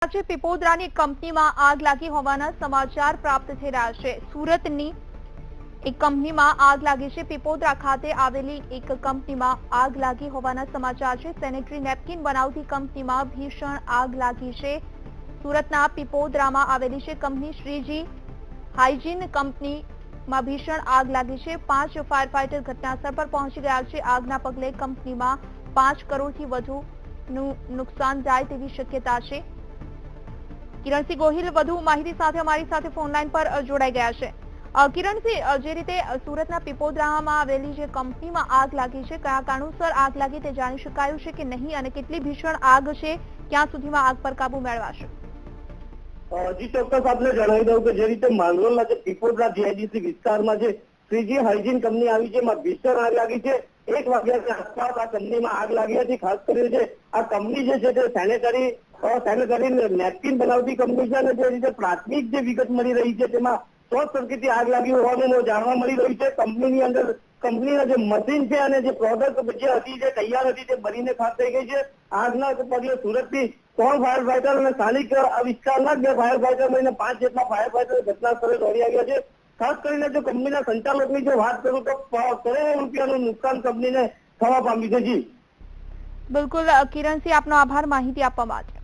આજે પીપોદરાની કંપનીમાં આગ લાગી હોવાના સમાચાર પ્રાપ્ત થઈ રહ્યા છે। સુરતની એક કંપનીમાં આગ લાગી છે। પીપોદરા ખાતે આવેલી એક કંપનીમાં આગ લાગી હોવાના સમાચાર છે। સેનેટરી નેપકિન બનાવતી કંપનીમાં ભીષણ આગ લાગી છે। સુરતના પીપોદરામાં આવેલી છે કંપની શ્રીજી હાઇજીન કંપનીમાં ભીષણ આગ લાગી છે। 5 ફાયર ફાઇટર ઘટનાસ્થળ પર પહોંચી ગયા છે। આગના પગલે કંપનીમાં 5 કરોડથી વધુનું નુકસાન જાય તેવી શક્યતા છે। કિરણસિંહ ગોહિલ વધુ માહિતી સાથે અમારી સાથે ફોનલાઈન પર જોડાઈ ગયા છે। કિરણસિંહ, જે રીતે સુરતના પીપોદરામાં આવેલી જે કંપનીમાં આગ લાગી છે, કયા કારણોસર આગ લાગી તે જાણી શકાયું છે કે નહીં અને કેટલી ભીષણ આગ છે, ક્યાં સુધીમાં આગ પર કાબુ મેળવાશે? જી ચોક્કસ આપને જણાવી દઉં કે જે રીતે માંગરોળના જે પીપોદરા જીઆઈડીસી વિસ્તારમાં જે શ્રીજી હાઇજીન કંપની આવી છે એમાં ભીષણ આગ લાગી છે। 1 વાગ્યાની આસપાસ આ કંપનીમાં આગ લાગી હતી। ખાસ કરીને આ કંપની જે છે તે સેનેટરી નેપકિન બનાવતી કંપની છે અને જે રીતે પ્રાથમિક જે વિગત મળી રહી છે તેમાં શોર્ટ સર્કિટથી આગ લાગી હોવાનું જાણવા મળી રહ્યું છે। કંપનીની અંદર કંપનીના જે મશીન છે અને જે પ્રોડક્ટ જે હતી જે તૈયાર હતી તે બળીને ખાક થઈ ગઈ છે। આગના પગલે સુરતથી 3 ફાયર ફાઈટર અને સ્થાનિક વિસ્તારના 2 ફાયર ફાઈટર મળીને 5 જેટલા ફાયર ફાઈટર ઘટના સ્થળે દોડી આવ્યા છે। ખાસ કરીને જો કંપનીના સંચાલકની જો વાત કરું તો કરોડો રૂપિયાનું નુકસાન કંપનીને થવા પામ્યું છે। જી બિલકુલ કિરણસિંહ, આપનો આભાર માહિતી આપવા માટે।